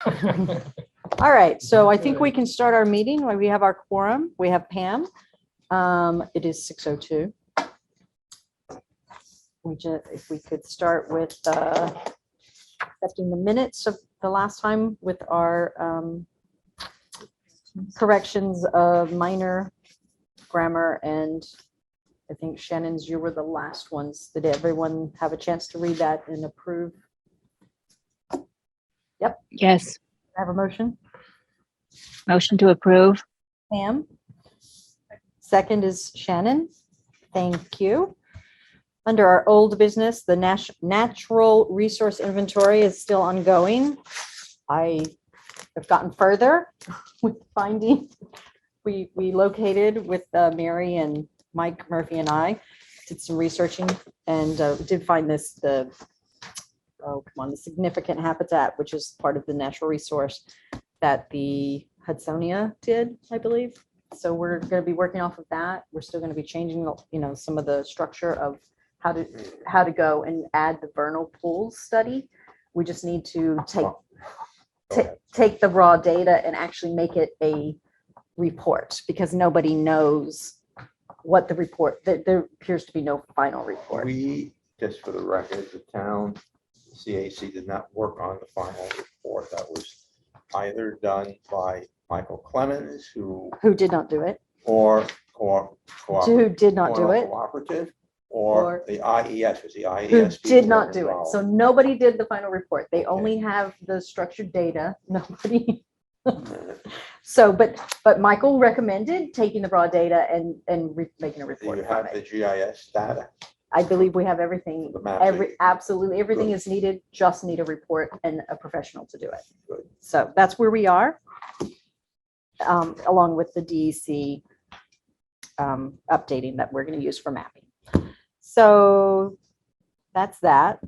All right, so I think we can start our meeting. We have our quorum. We have Pam. It is 6:02. If we could start with accepting the minutes of the last time with our corrections of minor grammar, and I think Shannon's, you were the last ones. Did everyone have a chance to read that and approve? Yep. Yes. I have a motion. Motion to approve. Pam. Second is Shannon. Thank you. Under our old business, the natural resource inventory is still ongoing. I have gotten further with finding. We located with Mary and Mike Murphy and I did some researching and did find this, the significant habitat, which is part of the natural resource that the Hudsonia did, I believe. So we're going to be working off of that. We're still going to be changing, some of the structure of how to go and add the vernal pools study. We just need to take the raw data and actually make it a report, because nobody knows what the report, there appears to be no final report. We, just for the record, the town CAC did not work on the final report. That was either done by Michael Clemens, who did not do it, who did not do it, cooperative, or the IES, was the IES who did people not do it. involved. So nobody did the final report. They Okay. only have the structured data. Nobody. So, but Michael recommended taking the raw data and making a Do report you from have the it. GIS data? I believe we have everything. The mapping? Absolutely everything Good. is needed. Just need a report and a professional to do it. Good. So that's where we are, along with the DEC updating that we're going to use for mapping. So that's that.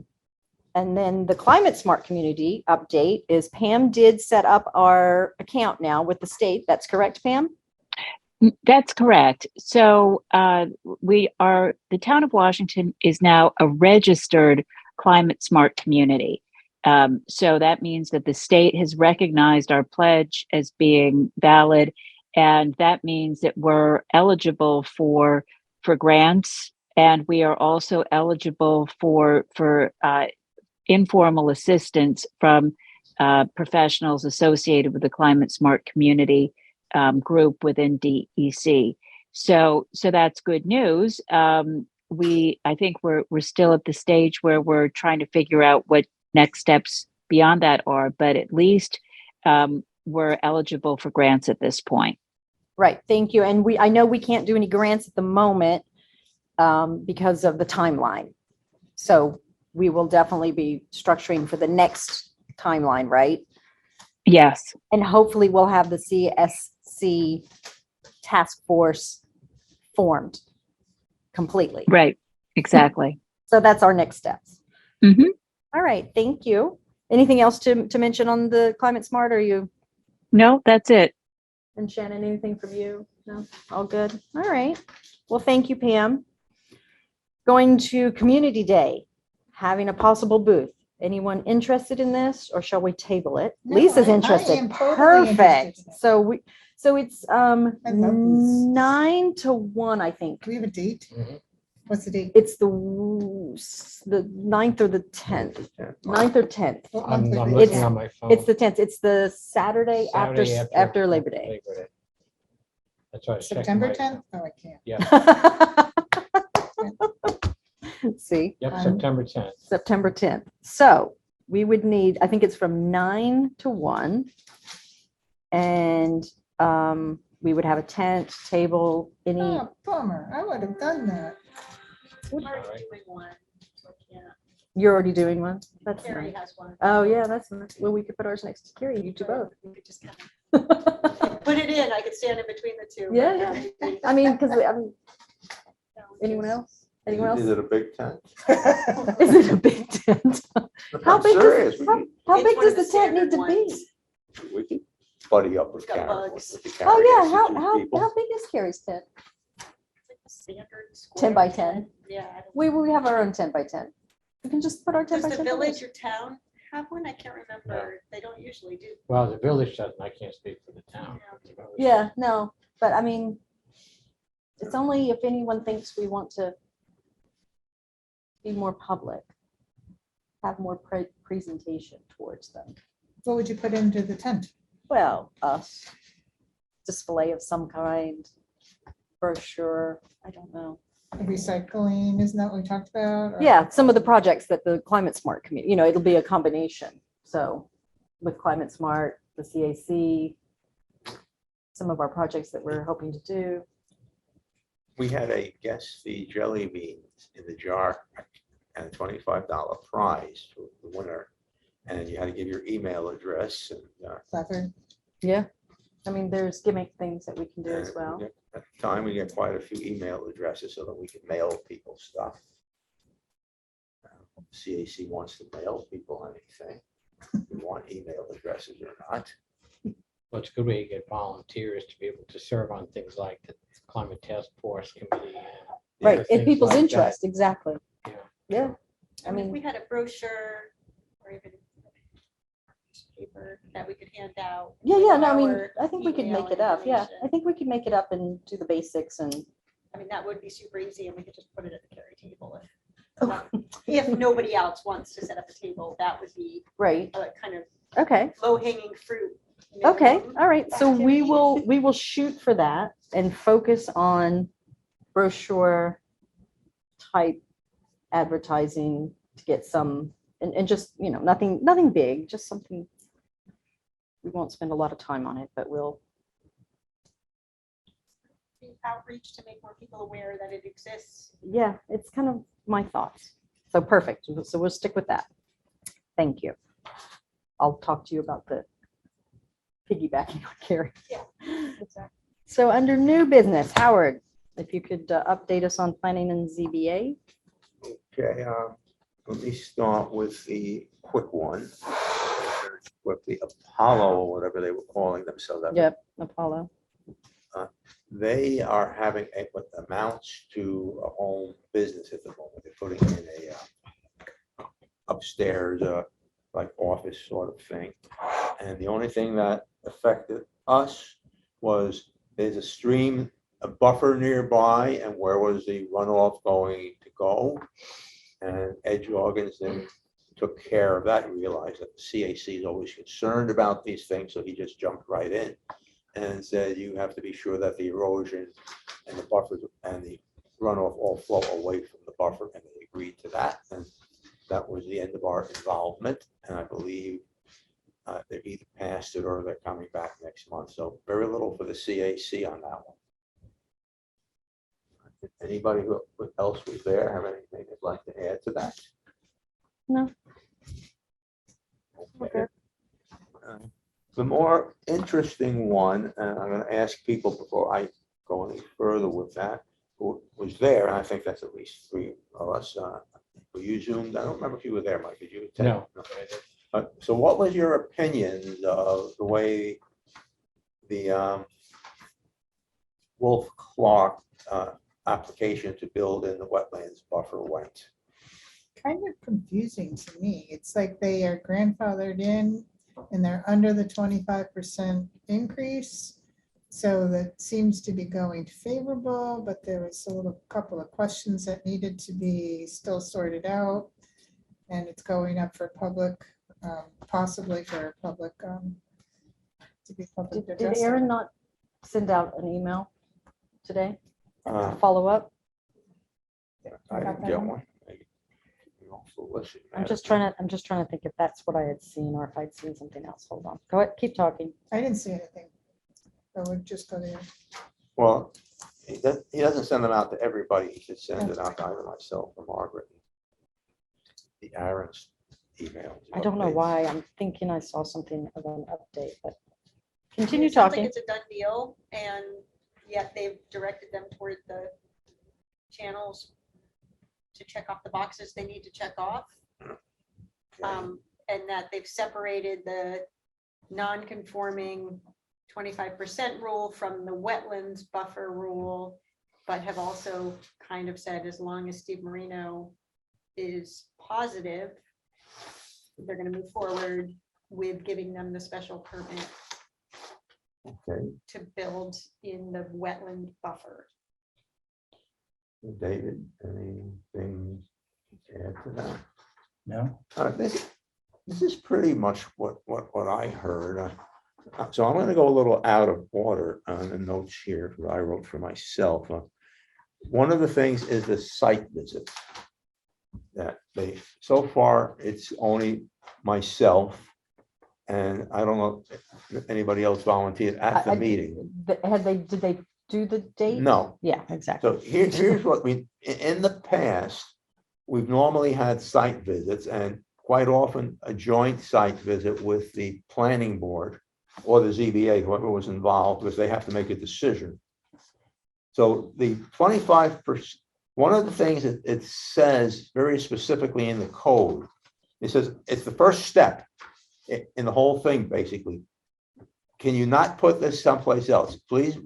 And then the Climate Smart Community update is Pam did set up our account now with the state. That's correct, Pam? That's correct. So the town of Washington is now a registered climate smart community. So that means that the state has recognized our pledge as being valid. And that means that we're eligible for grants. And we are also eligible for informal assistance from professionals associated with the Climate Smart Community group within DEC. So that's good news. I think we're still at the stage where we're trying to figure out what next steps beyond that are, but at least we're eligible for grants at this point. Right. Thank you. And I know we can't do any grants at the moment because of the timeline. So we will definitely be structuring for the next timeline, right? Yes. And hopefully we'll have the CSC task force formed completely. Right. Exactly. So that's our next steps. Mm-hmm. All right. Thank you. Anything else to mention on the Climate Smart? Or you? No, that's it. And Shannon, anything from you? No? All good. All right. Well, thank you, Pam. Going to Community Day, having a possible booth. Anyone interested in this, or shall we table it? No, Lisa's I interested. am totally Perfect. interested in it. So it's love booths. 9 to 1, I think. Do we have a date? Mhm. What's the date? It's the 9th or the 10th. 9th or 10th. What I'm month is it? looking on my phone. It's the 10th. It's the Saturday after Saturday Labor Day. That's right. September 10th? Oh, I can't. Yeah. See, Yep. September 10th. September 10th. So we would need, I think it's from 9 to 1. And we would have a tent, table, any. Oh, bummer. I would have done that. All right. You're already doing one? That's Carrie nice. has one. Oh, yeah, that's nice. Well, we could put ours next to Carrie. You do both. We could just kind of put it in. I could stand in between the two. Yeah, yeah. I mean, because anyone else? Anyone else? Is it a big tent? Is it a big tent? How I'm big serious. does, how It's big one does of the the tent need standard to be? ones. We could buddy up with It's got Karen. bugs. with the Karen, Oh, yeah. I guess, two people. How big is Carrie's tent? Standard 10 by square 10. Yeah. I don't We have our own 10 by 10. We can just put our 10 Does by the 10. village or town have one? I can't remember. They don't usually do. Well, the village doesn't, I can't speak for the town. The village Yeah, no, but I mean, it's only if anyone thinks we want to be more public, have more presentation towards them. What would you put into the tent? Well, us, display of some kind, brochure, I don't know. Recycling, isn't that what we talked about? Or- Yeah, some of the projects that the Climate Smart community, it'll be a combination. So with Climate Smart, the CAC, some of our projects that we're hoping to do. We had a guest fee jelly beans in the jar and a $25 prize for the winner. And you had to give your email address and Clever. Yeah. I mean, there's gimmick things that we can do as and well. at the time, we get quite a few email addresses so that we can mail people stuff. CAC wants to mail people anything. We want email addresses or not. Well, it's a good way to get volunteers to be able to serve on things like the Climate Task Force Committee. and Right, other in things people's like that. interest, exactly. Yeah. Yeah, I I mean, if mean- we had a brochure or even paper that we could hand out. yeah, with no, I mean, our I think we could email make it up. Yeah, I information. think we could make it up and do the basics and, I mean, that would be super easy and we could just put it at the carry table. If nobody else wants to set up a table, that would be right, a kind of okay. low hanging fruit. Okay, minimum. all right, so we activity. we will shoot for that and focus on brochure type advertising to get some, and just, nothing big, just something. We won't spend a lot of time on it, but we'll, Outreach to make more people aware that it exists. yeah, it's kind of my thoughts. So perfect, so we'll stick with that. Thank you. I'll talk to you about the piggybacking on Carrie. Yeah, exactly. So under new business, Howard, if you could update us on planning and ZBA. Okay, let me start with the quick one. Quickly, Apollo, or whatever they were calling themselves. Yep, Apollo. They are having what amounts to a home business at the moment. They're putting in a upstairs, like office sort of thing. And the only thing that affected us was there's a stream, a buffer nearby, and where was the runoff going to go? And Ed Jorgensen took care of that, realized that the CAC is always concerned about these things, so he just jumped right in and said, you have to be sure that the erosion and the buffers and the runoff all flow away from the buffer, and they agreed to that. And that was the end of our involvement, and I believe they've either passed it or they're coming back next month, so very little for the CAC on that one. Anybody who else was there have anything they'd like to add to that? No. Okay. The more interesting one, and I'm going to ask people before I go any further with that, who was there, and I think that's at least three of us. Were you Zoomed? I don't remember if you were there, Mike. Did you attend? No. So what was your opinion of the way the Wolf Clark application to build in the wetlands buffer went? Kind of confusing to me. It's like they are grandfathered in and they're under the 25% increase. So that seems to be going favorable, but there was a little couple of questions that needed to be still sorted out. And it's going up for public, possibly for public, to be public. Did addressed. Aaron not send out an email today? Uh, Follow up? I didn't get one. You also listen, I'm just trying to think if that's what I had seen or if I'd seen something else. Hold on. Go ahead, keep talking. I didn't see anything. I would just go there. Well, he doesn't send them out to everybody. He should send it out to either myself or Margaret. The Aaron's email. I don't know updates. why. I'm thinking I saw something of an update, but continue It sounds like talking. it's a done deal, and yet they've directed them toward the channels to check off the boxes they need to check off. Okay. And that they've separated the non-conforming 25% rule from the wetlands buffer rule, but have also kind of said, as long as Steve Marino is positive, they're gonna move forward with giving them the special permit Okay, to build in the wetland buffer. David, anything to add to that? No? This is pretty much what I heard. So I'm gonna go a little out of order on the notes here, that I wrote for myself. One of the things is the site visit. That so far, it's only myself. And I don't know if anybody else volunteered at the meeting. Did they do the date? No. Yeah, exactly. So here's what in the past, we've normally had site visits and quite often a joint site visit with the planning board or the ZBA, whoever was involved, because they have to make a decision. So the 25%, one of the things that it says very specifically in the code, it says it's the first step in the whole thing, basically. Can you not put this someplace else? Please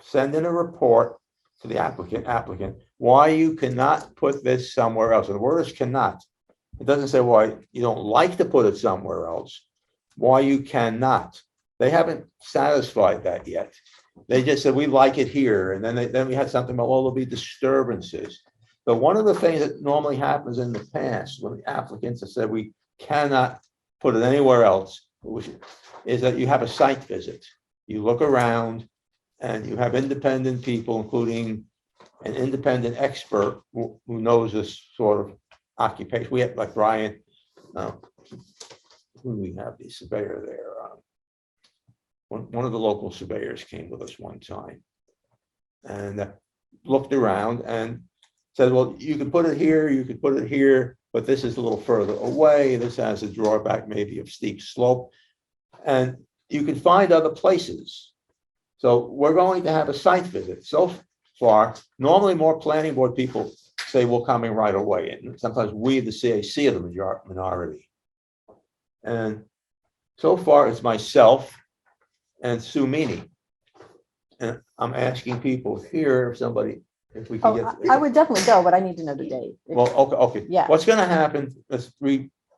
send in a report to the applicant, why you cannot put this somewhere else. And the word is cannot. It doesn't say why you don't like to put it somewhere else, why you cannot. They haven't satisfied that yet. They just said, we like it here. And then we had something about, well, there'll be disturbances. But one of the things that normally happens in the past, when the applicants have said we cannot put it anywhere else, is that you have a site visit. You look around and you have independent people, including an independent expert who knows this sort of occupation. We have like Brian, who do we have, the surveyor there? One of the local surveyors came with us one time and looked around and said, well, you could put it here, you could put it here, but this is a little further away. This has a drawback, maybe of steep slope, and you can find other places. So we're going to have a site visit. So far, normally more planning board people say we're coming right away, and sometimes we, the CAC, are the minority. And so far, it's myself and Sue Meany. And I'm asking people here, if we can Oh, get. I would definitely go, but I need to know the date. Well, okay. Yeah. What's gonna happen, let's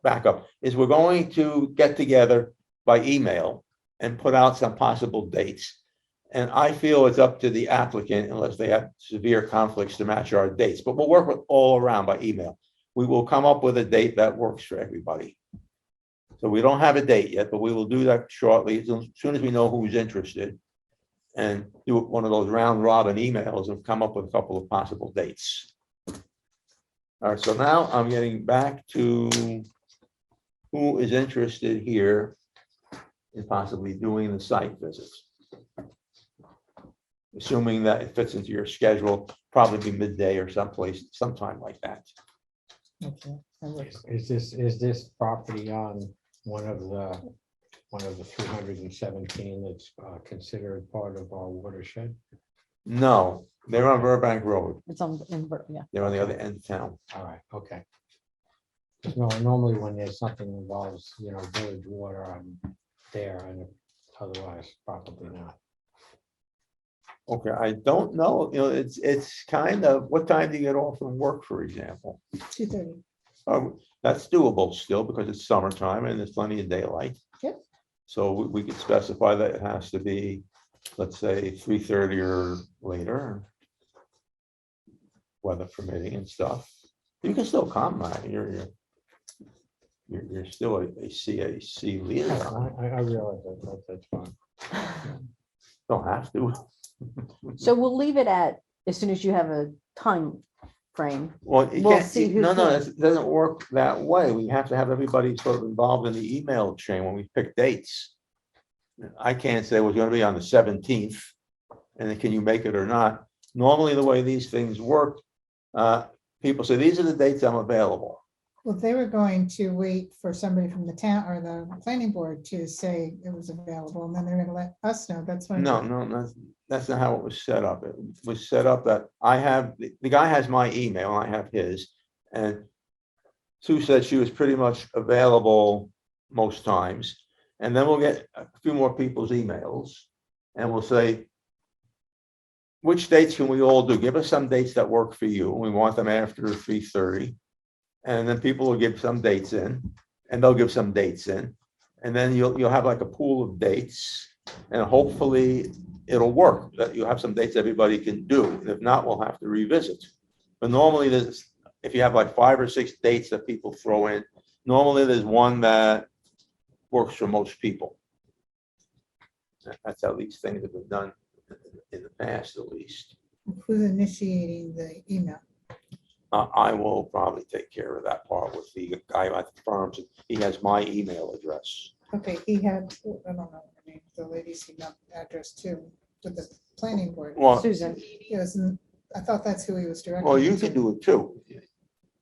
back up, is we're going to get together by email and put out some possible dates. And I feel it's up to the applicant, unless they have severe conflicts, to match our dates, but we'll work with all around by email. We will come up with a date that works for everybody. So we don't have a date yet, but we will do that shortly, as soon as we know who's interested. And do one of those round robin emails and come up with a couple of possible dates. All right, so now I'm getting back to who is interested here in possibly doing the site visits. Assuming that it fits into your schedule, probably be midday or sometime like that. Okay, that works. Is this property on one of the 317 that's considered part of our watershed? No, they're on Burbank Road. It's on, yeah. They're on the other end of town. All right, okay. 'Cause normally when there's something involves, village water, I'm there, and otherwise probably not. Okay, I don't know, it's kind of, what time do you get off from work, for example? 2:30. That's doable still because it's summertime and there's plenty of daylight. Yep. So we could specify that it has to be, let's say, 3:30 or later. Weather permitting and stuff. You can still come, right? You're still a CAC leader. I realize that's fine. Don't have to. So we'll leave it at, as soon as you have a time frame. Well, you We'll can't, see who no, can. it doesn't work that way. We have to have everybody sort of involved in the email chain when we pick dates. I can't say we're gonna be on the 17th, and then can you make it or not? Normally, the way these things work, people say, these are the dates I'm available. Well, they were going to wait for somebody from the town or the planning board to say it was available, and then they're gonna let us know. That's when. No, that's not how it was set up. It was set up that I have, the guy has my email, I have his, and Sue said she was pretty much available most times. And then we'll get a few more people's emails and we'll say, which dates can we all do? Give us some dates that work for you. We want them after 3:30. And then people will give some dates in. and they'll give some dates in. And then you'll have like a pool of dates, and hopefully it'll work, that you have some dates everybody can do. And if not, we'll have to revisit. But normally if you have like 5 or 6 dates that people throw in, normally there's one that works for most people. That's how these things have been done in the past, at least. Who's initiating the email? I will probably take care of that part with the guy at the firm. He has my email address. Okay, he had, I don't know her name, the lady's email address too, with the planning board. Well, Susan, He wasn't, I thought that's who he was directing. well, you it to. can do it too.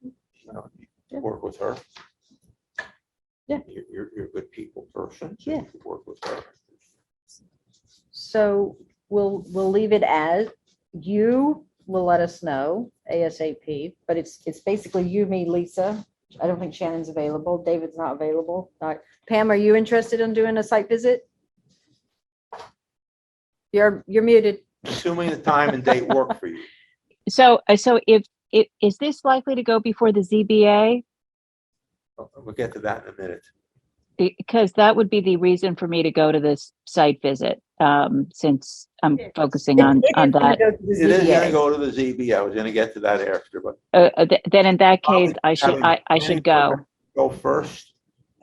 You know, Yeah. work with her. Yeah. You're a good people person, so Yeah. you can work with her. so we'll leave it as, you will let us know ASAP, but it's basically you, me, Lisa. I don't think Shannon's available. David's not available. Pam, are you interested in doing a site visit? You're muted. Assuming the time and date work for you. So if is this likely to go before the ZBA? We'll get to that in a minute. Because that would be the reason for me to go to this site visit, since I'm focusing on that. It is gonna go to the ZB. I was gonna get to that after, but Then in that case, I should Having I should go. go first.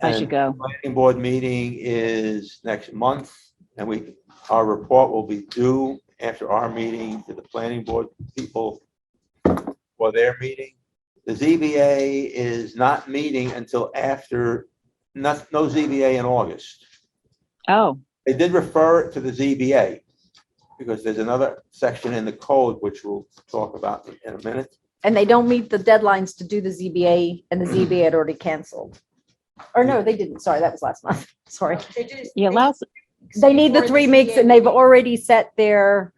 I should And go. Planning board meeting is next month, and our report will be due after our meeting to the planning board people for their meeting. The ZBA is not meeting until after, no ZBA in August. Oh, They did refer it to the ZBA because there's another section in the code, which we'll talk about in a minute. And they don't meet the deadlines to do the ZBA, and the ZBA had already canceled. Or no, they didn't. Sorry, that was last month. Sorry. yeah. Last They need the Before 3 the weeks, ZBA and they've meeting. already set their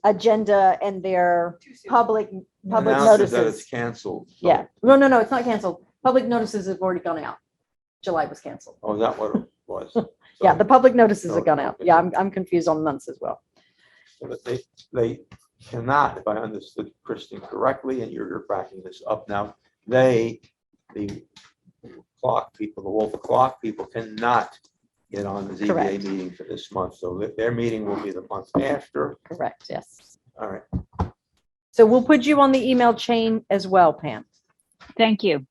agenda and their public Announces that it's notices. canceled. So- Yeah, no, it's not canceled. Public notices have already gone out. July was canceled. Oh, is that what it was? Yeah, So- the public notices have gone Okay. out. Yeah, I'm confused on months as well. So that they cannot, if I understood Kristen correctly, and you're backing this up now, the clock people, the Walter Clock people cannot get on the ZBA Correct. meeting for this month. So their meeting will be the month after. Correct, yes. All right. So we'll put you on the email chain as well, Pam. Thank you.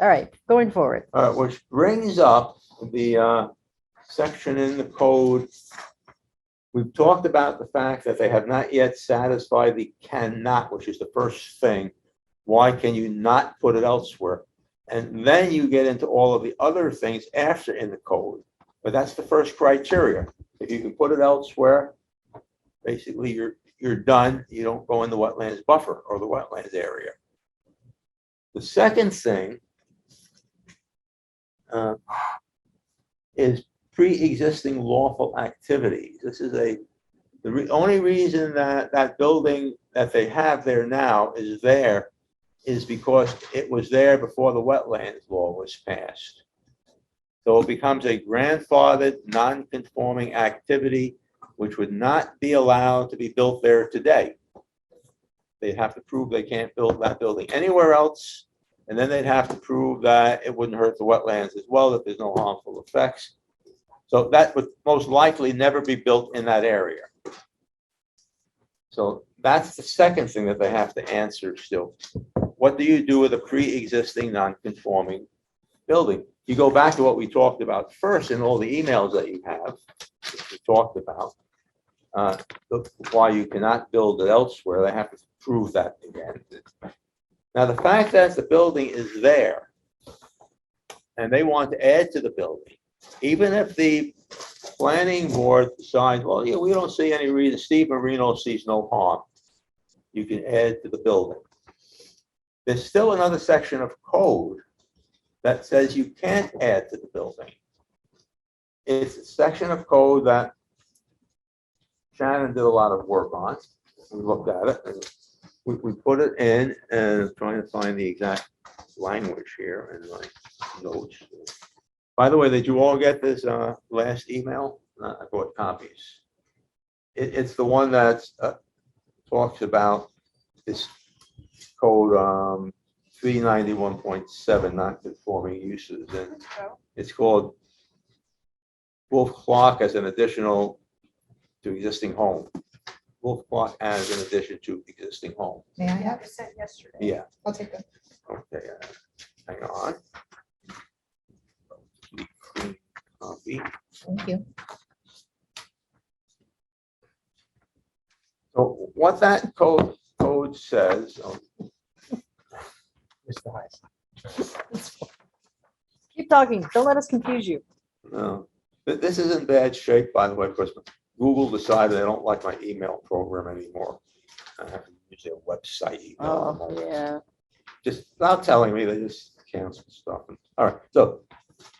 All right, going forward. All right, which brings up the section in the code. We've talked about the fact that they have not yet satisfied the cannot, which is the first thing. Why can you not put it elsewhere? And then you get into all of the other things after in the code. But that's the first criteria. If you can put it elsewhere, basically you're done. You don't go in the wetlands buffer or the wetlands area. The second thing is pre-existing lawful activities. This is the only reason that building that they have there now is because it was there before the wetlands law was passed. So it becomes a grandfathered, non-conforming activity, which would not be allowed to be built there today. They'd have to prove they can't build that building anywhere else. And then they'd have to prove that it wouldn't hurt the wetlands as well, that there's no harmful effects. So that would most likely never be built in that area. So that's the second thing that they have to answer still. What do you do with a pre-existing non-conforming building? You go back to what we talked about first in all the emails that you have, that we talked about, why you cannot build it elsewhere. They have to prove that again. Now, the fact that the building is there and they want to add to the building, even if the planning board decides, well, yeah, we don't see any reason, Steve Marino sees no harm, you can add to the building. There's still another section of code that says you can't add to the building. It's a section of code that Shannon did a lot of work on. We looked at it and we put it in, and I'm trying to find the exact language here in my notes. By the way, did you all get this last email? I brought copies. It's the one that talks about this code 391.7 non-conforming uses, and it's called Wolf Clock as an additional to existing home. Wolf Clock as an addition to existing home. May I Yeah, have? it was sent yesterday. Yeah, I'll take that. okay, hang on. Copy. Thank you. So what that code says, Mr. Heiss. Keep talking. Don't let us confuse you. no, this is in bad shape, by the way, because Google decided they don't like my email program anymore. I have to use their website email at the moment. Yeah. Just without telling me, they just cancel stuff. All right, so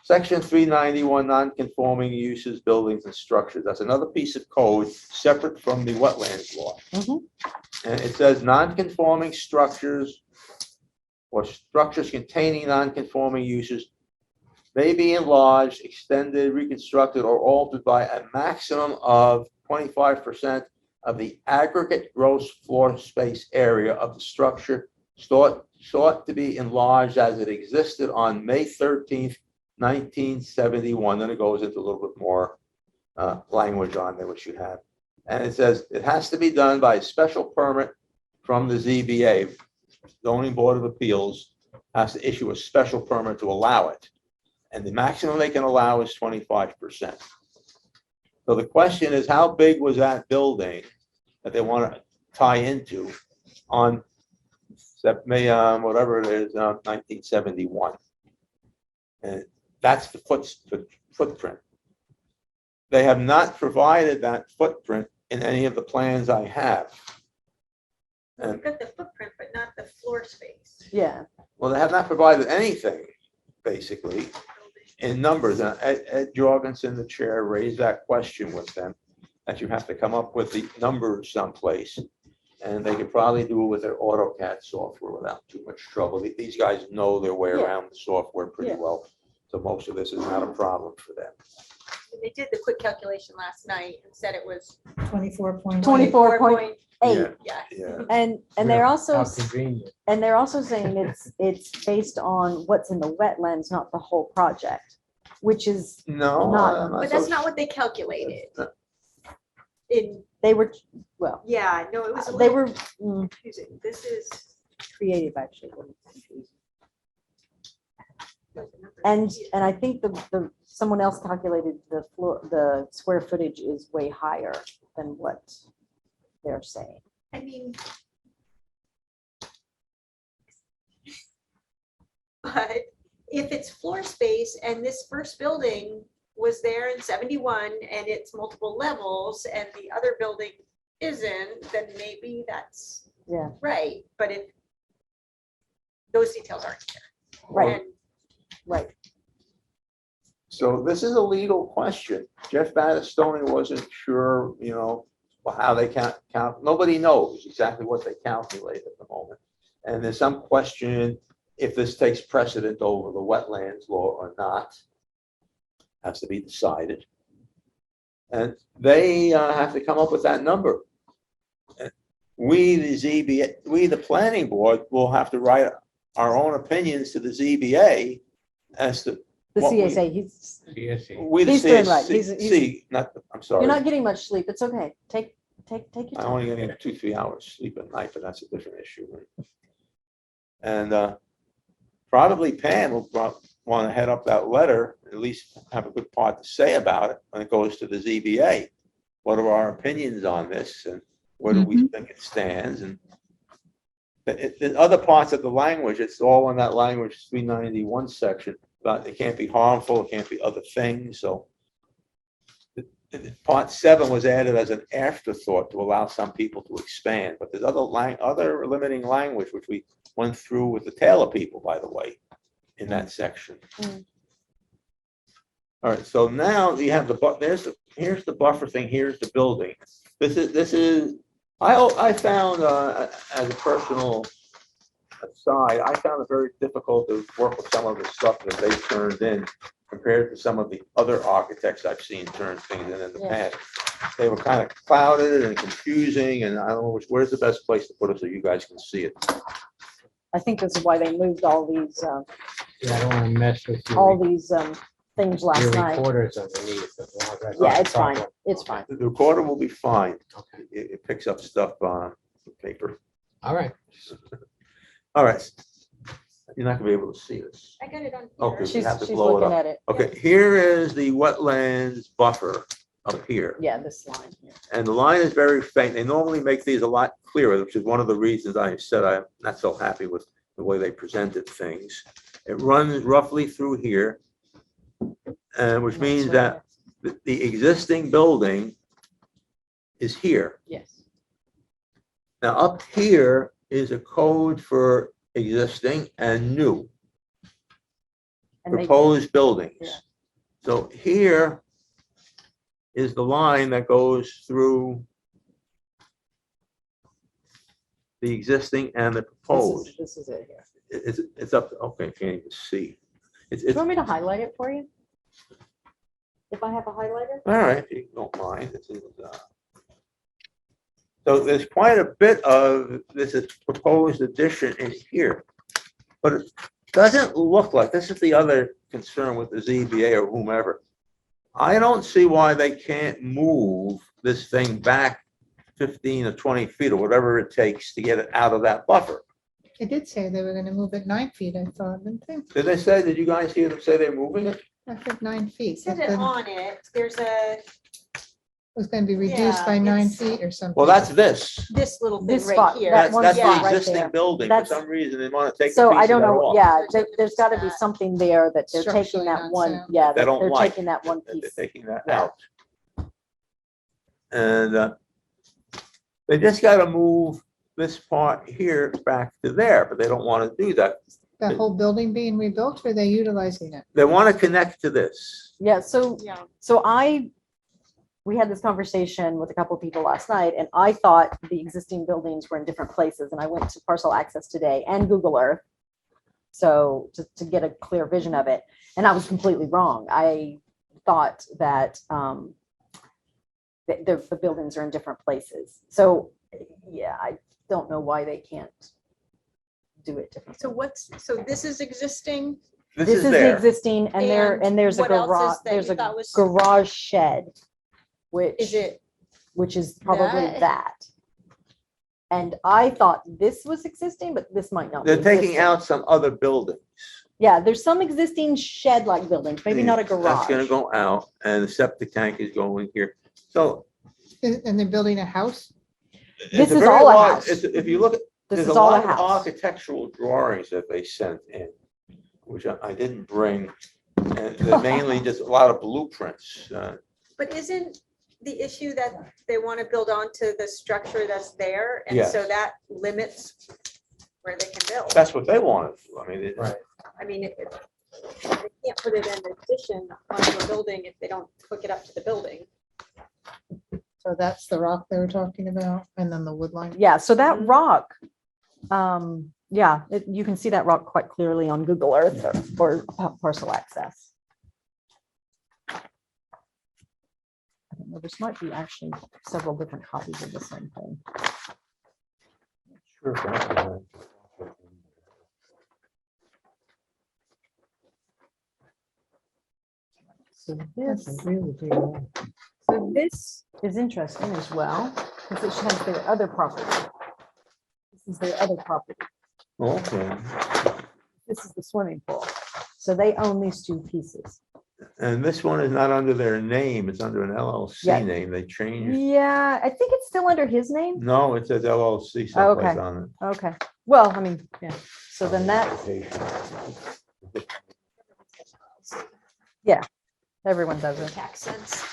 section 391, non-conforming uses, buildings and structures. That's another piece of code separate from the wetlands law. Mhm. And it says non-conforming structures or structures containing non-conforming uses may be enlarged, extended, reconstructed, or altered by a maximum of 25% of the aggregate gross floor space area of the structure sought to be enlarged as it existed on May 13th, 1971. Then it goes into a little bit more language on there, which you have. And it says it has to be done by a special permit from the ZBA. Zoning Board of Appeals has to issue a special permit to allow it. And the maximum they can allow is 25%. So the question is, how big was that building that they want to tie into on whatever it is, 1971? And that's the footprint. They have not provided that footprint in any of the plans I have. And We've got the footprint, but not the floor space. Yeah. well, they have not provided anything, basically, in numbers. And Ed Jorgensen, the chair, raised that question with them, that you have to come up with the numbers someplace. And they could probably do it with their AutoCAD software without too much trouble. These guys know their way Yeah. around the software pretty Yeah. well. So most of this is not a problem for them. They did the quick calculation last night and said it was 24.8. 24.8. Yeah. Yeah. And they're also, How convenient. and they're also saying it's based on what's in the wetlands, not the whole project, which is, No, Not- I'm But so that's not what they calculated. they were, well, Yeah, no, it was a they little were confusing. This is. creative, actually. And I think someone else calculated the square footage is way higher than what they're saying. I mean. But if it's floor space and this first building was there in 71 and it's multiple levels and the other building isn't, then maybe that's Yeah, right. But if those details aren't here. right, And right. So this is a legal question. Jeff Battistoni wasn't sure, how they count. Nobody knows exactly what they calculate at the moment. And there's some question if this takes precedent over the wetlands law or not. Has to be decided. And they have to come up with that number. We, the ZBA, we, the planning board, will have to write our own opinions to the ZBA as to The what we- CSA, CSE. we, the He's doing right. He's- CSC, not, I'm sorry. you're not getting much sleep. It's okay. Take your I only time. get 2-3 hours sleep at night, but that's a different issue. And probably Pam will want to head up that letter, at least have a good part to say about it when it goes to the ZBA. What are our opinions on this and where do we think it stands? And the other parts of the language, it's all in that language 391 section, but it can't be harmful, it can't be other things. So part 7 was added as an afterthought to allow some people to expand, but there's other limiting language, which we went through with the Taylor people, by the way, in that section. Mm. All right, so now you have here's the buffer thing, here's the building. This is, I found, as a personal aside, I found it very difficult to work with some of the stuff that they turned in compared to some of the other architects I've seen turn things in the Yeah. past. They were kind of clouded and confusing, and I don't know where's the best place to put it so you guys can see it. I think this is why they moved all these, Yeah, I don't want to mess with all your, these things your last night. recorders underneath. as long as that's Yeah, not a it's fine. problem. It's fine. The recorder will be fine. Okay, It picks up stuff on paper. all right. All right. You're not gonna be able to see this. I got it on Okay. here. You She's have to she's blow it looking up. at it. Okay, here is the wetlands buffer up here. Yeah, this line here. And the line is very faint. They normally make these a lot clearer, which is one of the reasons I said I'm not so happy with the way they presented things. It runs roughly through here. And which means that the existing building is here. Yes. Now, up here is a code for existing and new And they, proposed buildings. Yeah. So here is the line that goes through the existing and the proposed. this is it here. It's up, okay, can't even see. Do you want me to highlight it for you? If I have a highlighter? All right, if you don't mind. So there's quite a bit of this is proposed addition in here. But it doesn't look like, this is the other concern with the ZBA or whomever. I don't see why they can't move this thing back 15 or 20 feet or whatever it takes to get it out of that buffer. They did say they were gonna move it 9 feet, I thought, didn't they? Did they say, did you guys hear them say they're moving it? I think 9 It feet. said but it then on it. There's a, It was gonna be reduced Yeah, by 9 it's- feet or something. Well, that's this. this little thing This right spot, here. that one That's spot the right existing there. building. For That's- some reason, they want to take a piece So of I don't that know, off. yeah, They're taking there's gotta be that. something there that they're taking Structurally that one, unsound. yeah, They don't they're like. taking that one They're piece. taking that Yeah. out. And they just got to move this part here back to there, but they don't want to do that. The whole building being rebuilt, or are they utilizing it? They want to connect to this. Yeah, so Yeah. we had this conversation with a couple of people last night, and I thought the existing buildings were in different places, and I went to Parcel Access today and Google Earth. So to get a clear vision of it, and I was completely wrong. I thought that the buildings are in different places. So, yeah, I don't know why they can't do it differently. So this is existing. This This is is the there. existing, and there's a what else is garage, that there's you a thought was- garage shed, Is it, which is probably that? that. And I thought this was existing, but this might not be They're taking existing. out some other buildings. Yeah, there's some existing shed-like buildings, maybe not a That's gonna garage. go out and the septic tank is going here. So. And they're building a house? it's This a is very all a large- house. If you look at, This there's is a all a lot of house. architectural drawings that they sent in, which I didn't bring. And they're mainly just a lot of blueprints. but isn't the issue that they want to build onto the structure that's there? And so Yes. that limits where they can build. That's what they wanted. I mean, Right. I mean, they can't put it in addition onto a building if they don't hook it up to the building. So that's the rock they were talking about, and then the wood line. Yeah, so that Mhm. rock, yeah, you can see that rock quite clearly on Google Earth or Parcel Access. I don't know, this might be actually several different copies of the same thing. Sure, that's- So That's this, a really big one. so this is interesting as well, because it has their other property. This is their other property. Okay. This is the swimming pool. So they own these two pieces. And this one is not under their name, it's under an LLC Yeah. name. They changed. Yeah, I think it's still under his name. No, it says LLC someplace Okay. on it. Okay, well, I mean, yeah, so then that, everyone does it. Tax sense.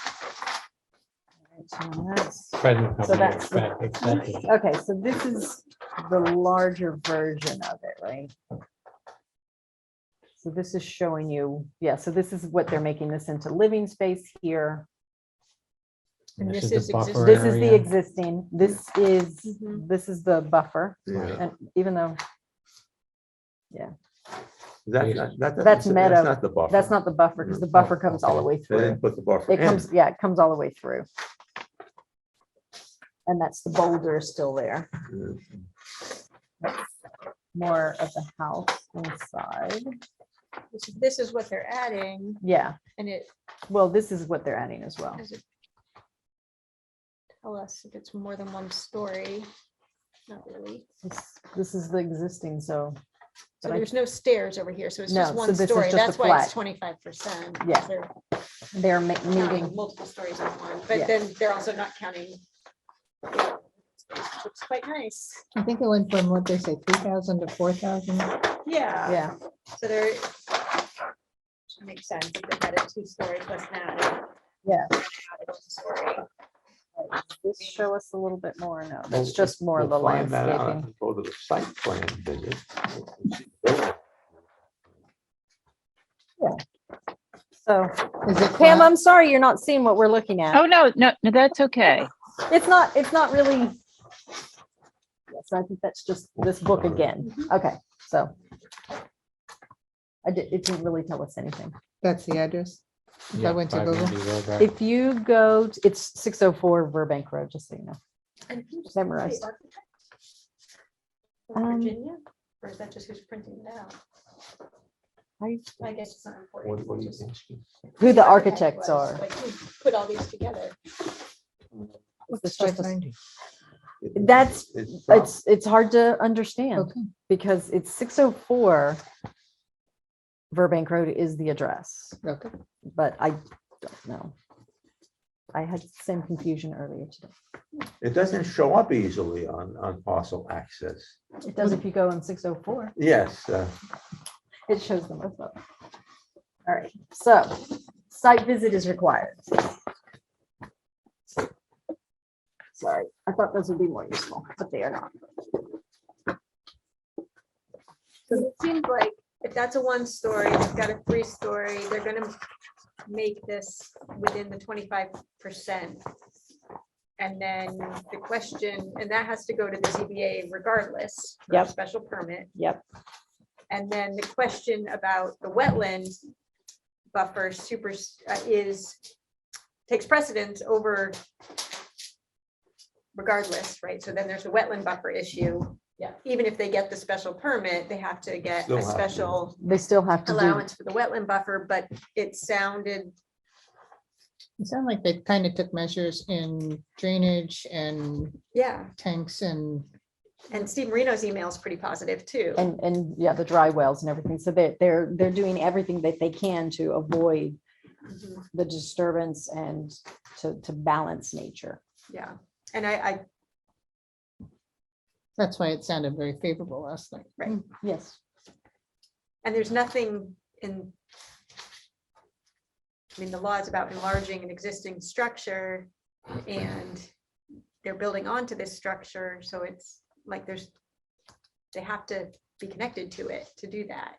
So that's- Present So company that's- expect- expected. Okay, so this is the larger version of it, right? So this is showing you, yeah, so this is what they're making this into living space here. And This this is is the buffer existing. This is the area. existing, Mhm. this is the buffer, Yeah. and even though, That's meadow. That's not the buffer. that's not the buffer, because the buffer comes all the way They through. didn't put the buffer It in. comes, yeah, it comes all the way through. And that's the boulder is still there. more of the house inside. This is what they're adding, Yeah, and it well, this is what they're adding as well. does it tell us if it's more than one story? Not really. This is the existing, so. So but I- there's no stairs over here, so it's No, just so one this is story. just a That's why it's flat. 25%. Yeah. They're They're counting meeting, multiple stories on one, Yeah. but then they're also not counting. Looks quite nice. I think it went from what they say, 3,000 to 4,000. Yeah. yeah, So there. Makes sense if they had a 2-story plus now. yeah. Story. This show us a little bit more, no, Well, that's just more of the we'll find that out landscaping. and Go to the site plan visit. So Is it Pam, flat? I'm sorry, you're not seeing what we're looking at. Oh, no, that's okay. It's not really. Yes, I think that's just this book again. Okay, so. It didn't really tell us anything. That's the address. If I Yeah, went to 590 Google. Road Drive. If you go, it's 604 Burbank Road, just so you know. And who's Memorized. the architect? From Um, Virginia, or is that just who's printing it out? I guess it's not important. What do you Just think? Who the architect architects was, are. Like who put all these together. It's just a- 590? That's- It's from- It's hard to understand Okay. because it's 604 Burbank Road is the address, Okay. but I don't know. I had the same confusion earlier today. It doesn't show up easily on parcel access. It does if you go on 604. Yes, It shows them both up. All right, so site visit is required. Sorry, I thought those would be more useful, but they are not. So it seems like if that's a 1-story, it's got a 3-story, they're gonna make this within the 25%. And then the question, and that has to go to the ZBA regardless. for a Yep. Special permit. Yep. And then the question about the wetland buffer takes precedence over regardless, right? So then there's a wetland buffer issue. Yeah. Even if they get the special permit, they have to get Still a have to. special They still have to do, allowance for the wetland buffer, but it sounded, It sounded like they kind of took measures in drainage and yeah. tanks and And Steve Marino's email is pretty positive too. and yeah, the dry wells and everything. So they're doing everything that they can to avoid Mhm. the disturbance and to balance nature. Yeah, and I, that's why it sounded very favorable last night. right, Yes. and there's nothing in. I mean, the law is about enlarging an existing structure and they're building onto this structure, so it's like they have to be connected to it to do that.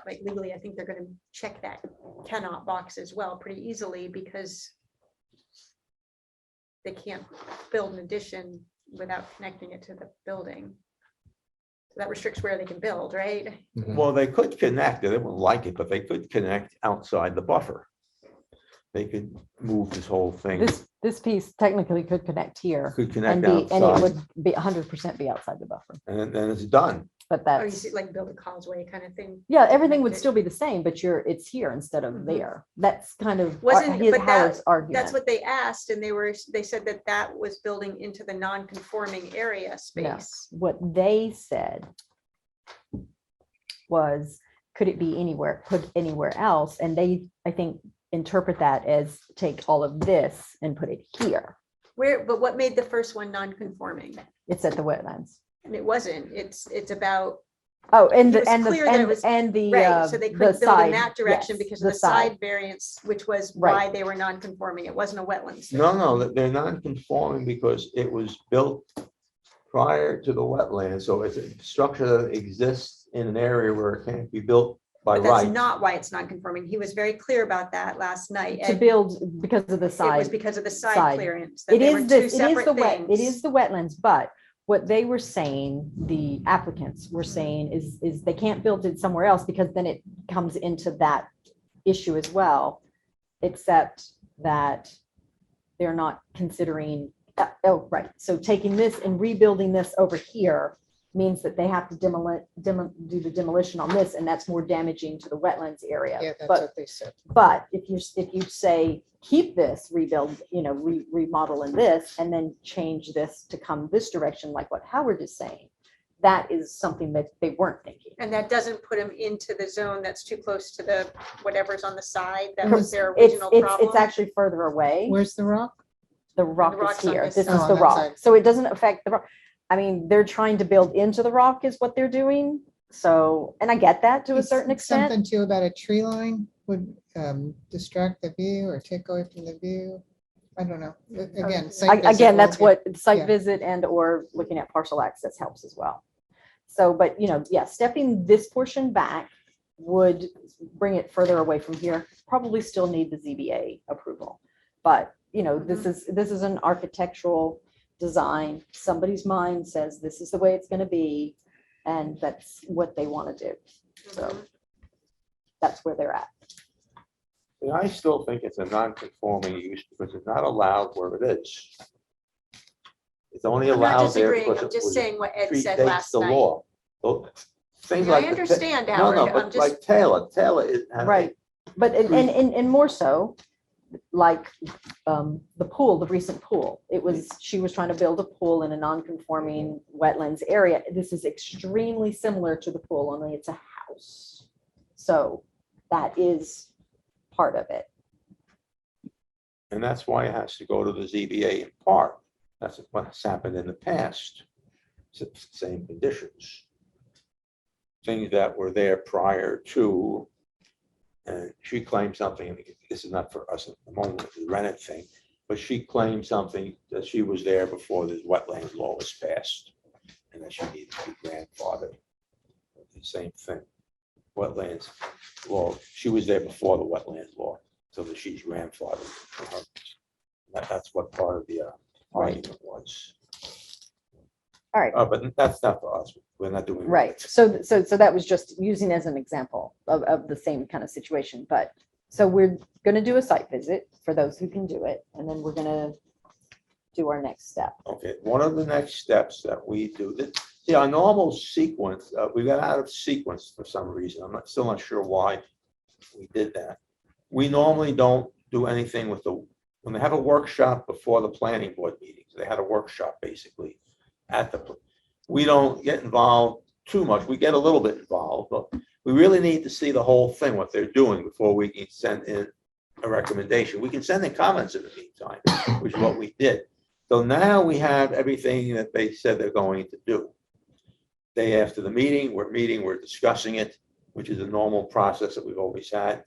Like legally, I think they're gonna check that cannot box as well pretty easily because they can't build an addition without connecting it to the building. So that restricts where they can build, right? well, they could connect, they wouldn't like it, but they could connect outside the buffer. They could move this whole thing, This piece technically could connect here could and connect be, and it outside, would be 100% be outside the buffer. and then it's done. But Or you that's, see, like build a causeway kind of thing. yeah, everything would connect it. still be the same, but it's here instead of Mhm. there. That's kind of Wasn't- but Howard's That's argument. what they asked, and they said that that was building into the non-conforming area space. What they said was, could it be anywhere, put anywhere else? And they, I think, interpret that as take all of this and put it here. But what made the first one non-conforming? It's at the wetlands. And it wasn't, it's about, Oh, and It the, was and the, clear that it and, was- and the, right, so they the couldn't build in side, that direction yes, because of the side variance, which was Right. why they were non-conforming. It wasn't a wetlands. thing. No, they're non-conforming because it was built prior to the wetland, so it's a structure that exists in an area where it can't be built by But that's right. not why it's non-conforming. He was very clear about that last night. To and build because of the It was side. because of the side. side clearance. that It they were is two this, it is separate the wet, it things. is the wetlands, but what they were saying, the applicants were saying is they can't build it somewhere else because then it comes into that issue as well. Except that they're not considering, oh, right, so taking this and rebuilding this over here means that they have to do the demolition on this, and that's more damaging to the wetlands area. Yeah, that's But what they said. But if you say, keep this, rebuild, remodel in this, and then change this to come this direction, like what Howard is saying, that is something that they weren't thinking. And that doesn't put them into the zone that's too close to the, whatever's on the side, that It was was- their It's, original it's, problem. it's actually further away. Where's the rock? The rock rock's is on here. this This side. is Oh, the on that rock. side. So it doesn't affect the rock. I mean, they're trying to build into the rock is what they're doing. So, and I get that to a It's certain extent. Something too about a tree line would distract the view or take away from the view. I don't know. Again, site visit Again, that's won't what site yeah. visit and or looking at parcel access helps as well. So, but yeah, stepping this portion back would bring it further away from here. Probably still need the ZBA approval. But, this is an architectural design. Somebody's mind says this is the way it's going to be, and that's what they want to do. So Mhm. that's where they're at. And I still think it's a non-conforming use because it's not allowed where it is. It's only I'm not allowed there disagreeing, because I'm it just was saying what Ed said predates last the night. law. Things Yeah, I like the ta- understand, No, Howard, no, I'm but just, like Taylor is. Right. But, and more so, like the pool, the recent pool, she was trying to build a pool in a non-conforming wetlands area. This is extremely similar to the pool, only it's a house. So that is part of it. And that's why it has to go to the ZBA in part. That's what's happened in the past. Same conditions. Things that were there prior to, and she claimed something, this is not for us at the moment, the Rennet thing, but she claimed something that she was there before this wetland law was passed, and that she needed to be grandfathered. The same thing. Wetlands law, she was there before the wetland law, so that she's grandfathered. for her. That's what part of the argument was. All right. But that's not for us. We're not doing. Right. So that was just using as an example of the same kind of situation. But so we're going to do a site visit for those who can do it. And then we're going to do our next step. Okay, one of the next steps that we do, see, our normal sequence, we got out of sequence for some reason. I'm still not sure why we did that. We normally don't do anything with when they have a workshop before the planning board meetings, they had a workshop basically we don't get involved too much. We get a little bit involved, but we really need to see the whole thing, what they're doing before we can send in a recommendation. We can send in comments in the meantime, which is what we did. So now we have everything that they said they're going to do. Day after the meeting, we're discussing it, which is a normal process that we've always had.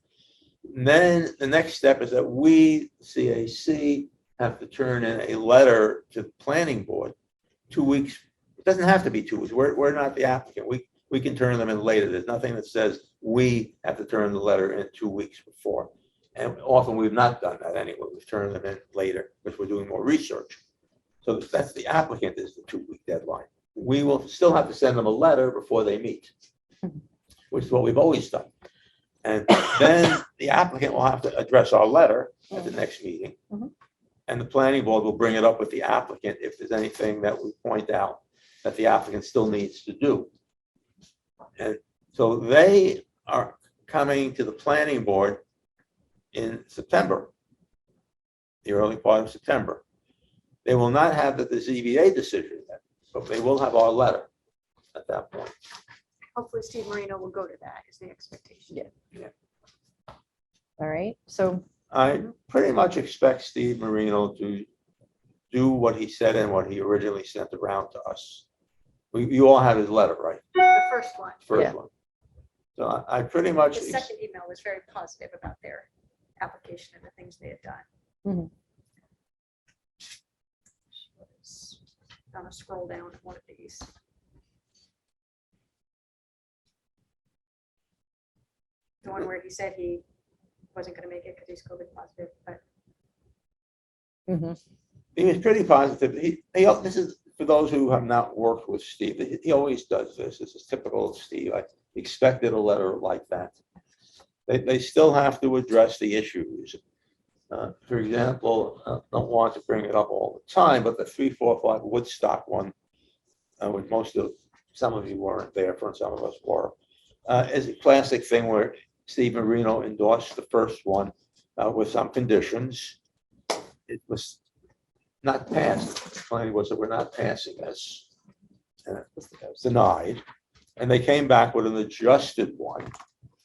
And then the next step is that we, CAC, have to turn in a letter to the planning board 2 weeks. It doesn't have to be 2 weeks. We're not the applicant. We can turn them in later. There's nothing that says we have to turn the letter in 2 weeks before. And often we've not done that anyway. We've turned them in later because we're doing more research. So that's the applicant is the 2-week deadline. We will still have to send them a letter before they meet, which is what we've always done. And then the applicant will have to address our letter at the next meeting. Mhm. And the planning board will bring it up with the applicant if there's anything that we point out that the applicant still needs to do. And so they are coming to the planning board in September, the early part of September. They will not have the ZBA decision yet, but they will have our letter at that point. hopefully Steve Marino will go to that, is the expectation. All right. So I pretty much expect Steve Marino to do what he said and what he originally sent around to us. You all have his letter, right? The first one. First Yeah. one. So I pretty much, The second email was very positive about their application and the things they had done. Mhm. I'm gonna scroll down to one of these. The one where he said he wasn't gonna make it because he's COVID positive, but mhm. he was pretty positive. This is, for those who have not worked with Steve, he always does this. This is typical of Steve. I expected a letter like that. They still have to address the issues. For example, I don't want to bring it up all the time, but the 345 Woodstock one, with most of some of you weren't there, for some of us were. Is a classic thing where Steve Marino endorsed the first one with some conditions. It was not passed. The planning was that we're not passing this. And it was denied. And they came back with an adjusted one,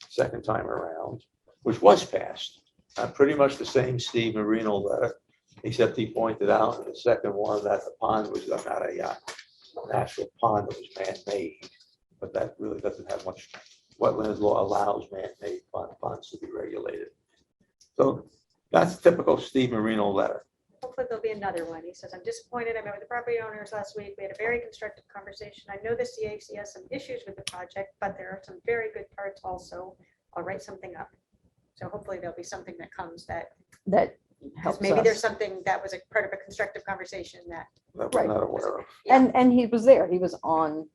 second time around, which was passed. Pretty much the same Steve Marino letter, except he pointed out in the second one that the pond was not a natural pond, it was man-made. But that really doesn't have much, wetlands law allows man-made ponds to be regulated. So that's typical Steve Marino letter. Hopefully there'll be another one. He says, I'm disappointed. I met with the property owners last week. We had a very constructive conversation. I know the CAC has some issues with the project, but there are some very good parts also. I'll write something up. So hopefully there'll be something that comes that, helps because maybe there's us. something that was a part of a constructive conversation that. That we're Right. not aware of. And he was there, he was on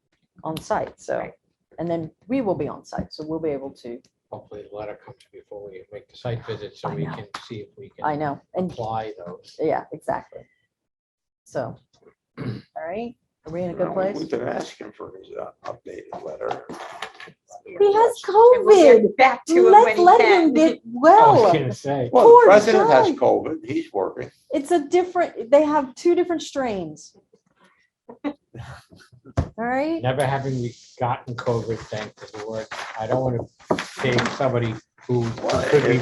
site, so, Right. and then we will be on site, so we'll be able to, Hopefully the letter comes before we make the site visit, so I we know. can see if we I can know, and apply those. yeah, exactly. So, all right, are we in a good place? We've been asking for his updated letter. He has And we'll COVID. get back to him when Let's he let can. him get I was well. gonna say, Well, the Poor president has guy. COVID, he's working. It's a different, they have two different strains. All right, never having gotten COVID, thank the Lord. I don't want to take somebody who could be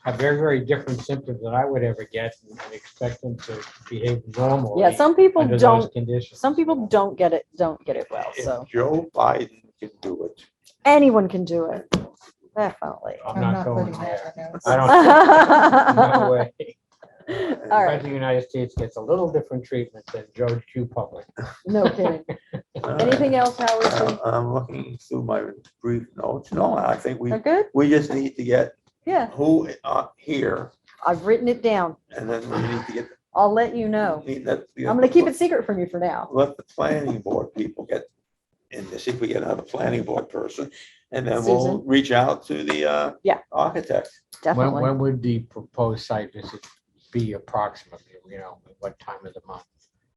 have very different symptoms than I would ever get and expect them to behave normally. yeah, some people under those don't, conditions. some people don't get it well, so If Joe Biden can do it, anyone can do it, definitely. I'm not going putting there. that notes. I don't, no way. All The right, President of the United States gets a little different treatment than George Q. Public. no kidding. Anything else, Howard? I'm looking through my brief notes. No, I think Are good? we just need to get Yeah, who here, I've written it down. and then we need to get. I'll let you know. need that- I'm gonna keep it secret from you for now. Let the planning board people get in to see if we get another planning board person, and then we'll Susan. reach out to the Yeah. architect. Definitely. When would the proposed site visit be approximately, what time of the month?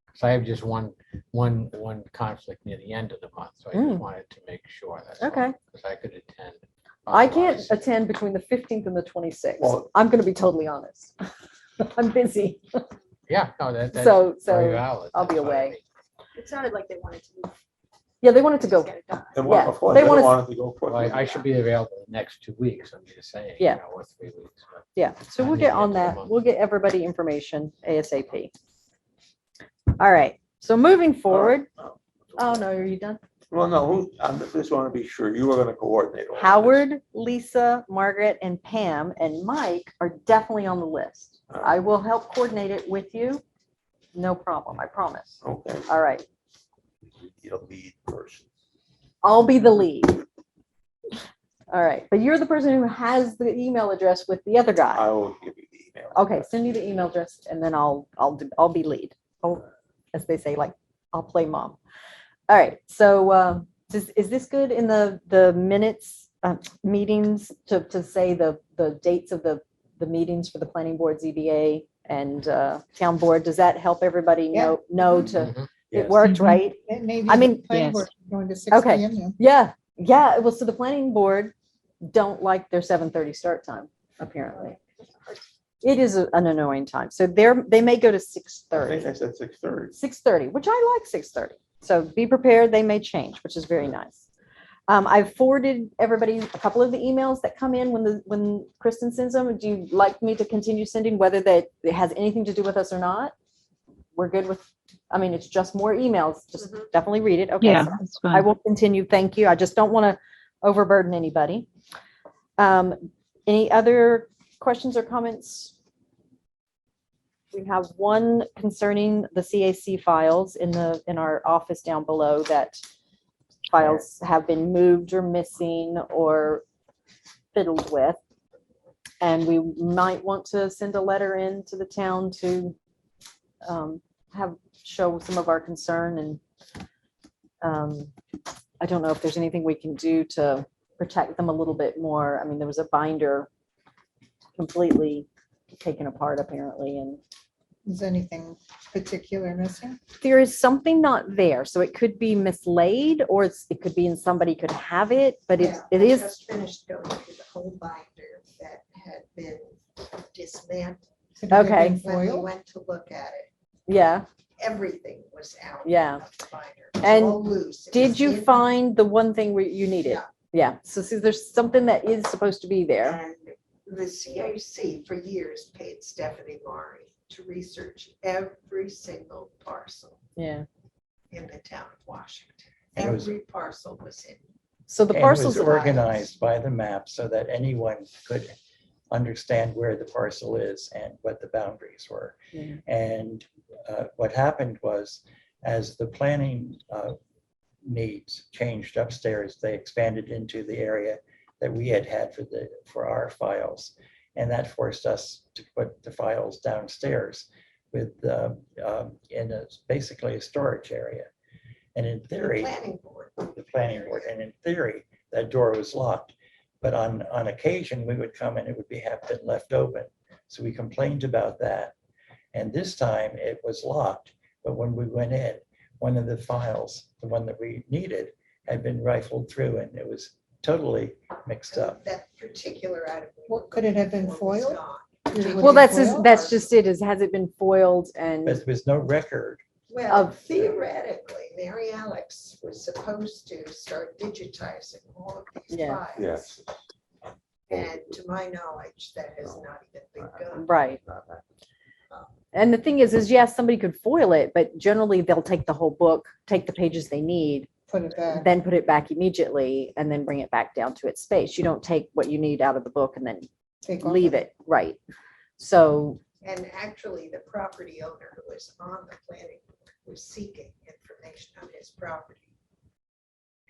Because I have just one conflict near the end of the month, so I just Mm. wanted to make sure that. Okay. Because I could attend. I can't otherwise. attend between the 15th and the 26th. Well- I'm gonna be totally honest. I'm busy. Yeah, no, that's So, very so, valid. I'll be That's what I away. mean. It sounded like they wanted to move. yeah, they wanted to just go. get it done. And Yeah, of course, they they wanna- wanted to go Well, quickly. I should be available the next 2 weeks, I'm just saying. Yeah. Or 3 weeks. but- Yeah, so I we'll need get to on get to the that. month. We'll get everybody information ASAP. All right, so moving forward. Oh, no, are you done? Well, no, I just want to be sure you were going to coordinate. all of this. Howard, Lisa, Margaret, and Pam, and Mike are definitely on the list. I will help coordinate it with you. No problem, I promise. Okay. All right, You're the lead person. I'll be the lead. All right, but you're the person who has the email address with the other guy. I will give you the email. Okay, send me the email address and then I'll be lead. Oh, as they say, like, I'll play mom. All right, so is this good in the minutes, meetings to say the dates of the meetings for the planning board, ZBA and town board? Does that help everybody know to, Mhm. it Yes. worked, right? It may be I the mean- planning Yes. board going to 6 Okay. PM now. Yeah, well, so the planning board don't like their 7:30 start time, apparently. It is an annoying time, so they may go to I think 6:30. I said 6:30. 6:30, which I like 6:30. So be prepared, they may change, which is very nice. I've forwarded everybody a couple of the emails that come in when Kristen sends them. Do you like me to continue sending, whether that it has anything to do with us or not? We're good with, I mean, it's just more emails, just Mhm. definitely read it. Okay, Yeah, so that's I fine. will continue, thank you. I just don't want to overburden anybody. Any other questions or comments? We have one concerning the CAC files in our office down below, that files have been moved or missing or fiddled with. And we might want to send a letter in to the town to show some of our concern, and I don't know if there's anything we can do to protect them a little bit more. I mean, there was a binder completely taken apart apparently, and Is anything particular missing? There is something not there, so it could be mislaid, or it could be in somebody could have it, but it I is, just finished going through the whole binder that had been dismantled. Could it have Okay. been When we foiled? went to look at it, yeah. everything was out. Yeah. of the binder. It was And all loose. It Did was you in- find the one thing where you needed? Yeah. Yeah, so see, there's something that is supposed to be there. And the CAC for years paid Stephanie Maury to research every single parcel Yeah. in the town of Washington. And it was- Every parcel was in. So the And it was parcels, organized by the map so that anyone could understand where the parcel is and what the boundaries were. Yeah. And what happened was, as the planning needs changed upstairs, they expanded into the area that we had had for our files. And that forced us to put the files downstairs with, in basically a storage area. And in The theory, planning board. the planning board, and in theory, that door was locked. But on occasion, we would come and it would have been left open. So we complained about that. And this time it was locked, but when we went in, one of the files, the one that we needed, had been rifled through and it was totally mixed up. That particular item. What, could it have been was foiled? gone. well, that's foiled? that's just it, is has it been foiled and, But there was no record. Well, Of- theoretically, Mary Alex was supposed to start digitizing all of these Yeah. files. Yes. And to my knowledge, that has not even begun. right. And the thing is, yes, somebody could foil it, but generally they'll take the whole book, take the pages they need, Put it back. then put it back immediately, and then bring it back down to its space. You don't take what you need out of the book and then Take off leave it, right? So, And actually, the property owner who was on the planning board was seeking information on his property.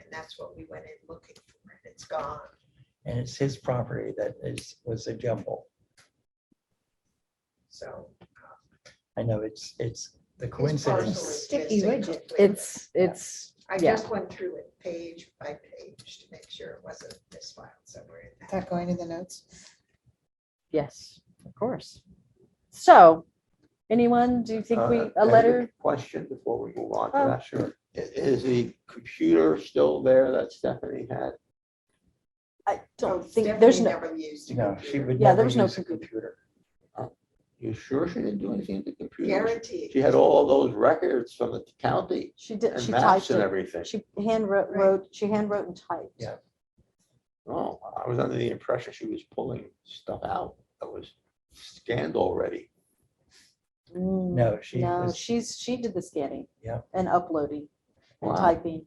And that's what we went in looking for, and it's gone. And it's his property that was a jumble. So. I know it's the his parcel coincidence. is Sticky missing widget. completely. it's, I yeah. just went through it page by page to make sure it wasn't misfiled somewhere in Is there. that going to the notes? yes, of course. So, anyone, do you think we, I a have letter? Question before we move on to Oh. that, sure. Is the computer still there that Stephanie had? I don't Oh, think, there's Stephanie no, never used a No, she computer. would Yeah, never there's no use a computer. computer. You sure she didn't do anything to the computer? Guaranteed. She had all those records from the county she did, and she maps typed and it. everything. She wrote, she hand wrote and typed. Yeah. Oh, I was under the impression she was pulling stuff out that was scanned already. No, she No, was- she did the scanning. Yeah. And uploading and Wow. typing.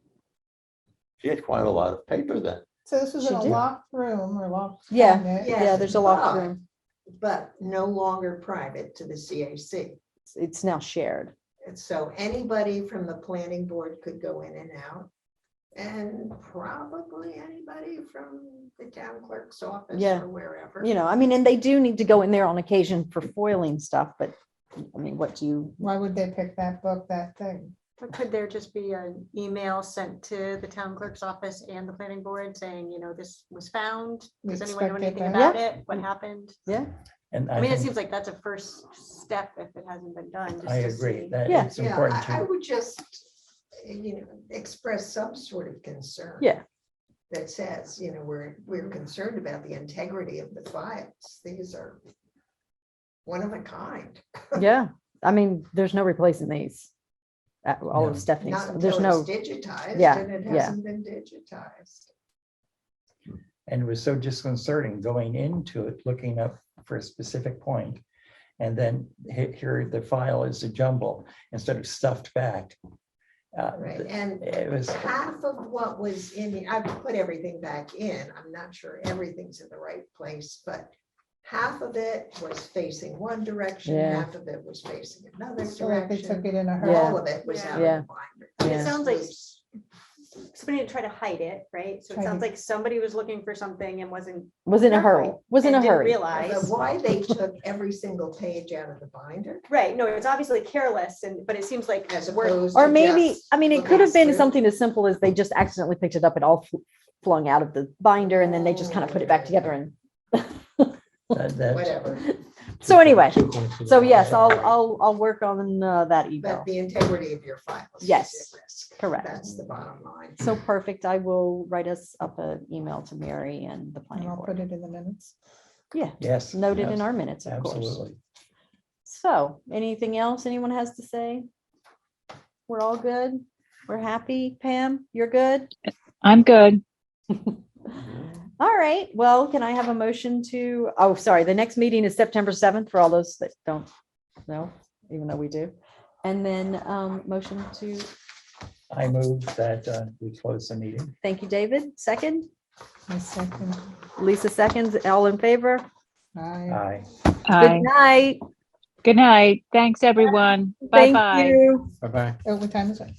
She had quite a lot of paper then. So this was She in a did. locked room or locked Yeah. cabinet. Yes, Yeah, there's a locked but- room. But no longer private to the CAC. It's now shared. And so anybody from the planning board could go in and out. And probably anybody from the town clerk's office Yeah. or wherever. You know, I mean, and they do need to go in there on occasion for foiling stuff, but I mean, what do you, Why would they pick that book, that thing? But could there just be an email sent to the town clerk's office and the planning board saying, you know, this was found? We Does anyone know expect it anything back. about it? What happened? yeah, And I mean, it think- seems like that's a first step if it hasn't been done. just I to agree see. that Yeah. it's Yeah, important I to, would just, express some sort of concern. Yeah. That says, we're concerned about the integrity of the files. These are one of a kind. yeah. I mean, there's no replacing these. All No. of Stephanie's, Not stuff. There's until no, it's digitized. Yeah, And it yeah. hasn't been digitized. and it was so disconcerting going into it, looking up for a specific point. And then here the file is a jumble instead of stuffed back. Right, and It was, half of what was in, I've put everything back in. I'm not sure everything's in the right place, but half of it was facing one direction, Yeah. half of it was facing another So like they took direction. it in a Yeah. hurry. All of it was out of Yeah. the binder. And Yeah. It sounds like Was- somebody had tried to hide it, right? So it Tried sounds to- like somebody was looking for something and wasn't. was in a hurry, careful was in and a didn't hurry. Realize. But why they took every single page out of the binder? Right, no, it's obviously careless but it seems like As we're, opposed Or to maybe, just I mean, it looking could have been through. something as simple as they just accidentally picked it up and all flung out of the binder and then they just kind of put it back together and, that, Whatever. So anyway, Two coincidences. so yes, I'll work on that email. But the integrity of your files. is Yes, at risk. correct. That's the bottom line. So perfect. I will write us up an email to Mary and the And planning I'll put board. it in the minutes. Yeah, Yes. noted in abs- our minutes, of course. Absolutely. So anything else anyone has to say? We're all good? We're happy? Pam, you're good? I'm good. All right, well, can I have a motion to, oh, sorry, the next meeting is September 7th for all those that don't know, even though we do. And then motion to, I move that we close the meeting. thank you, David. Second, My second. Lisa seconds, all in favor? I. Aye. Good night. Good night. Thanks, everyone. Thank Bye-bye. you. Bye-bye. Oh, what time is it?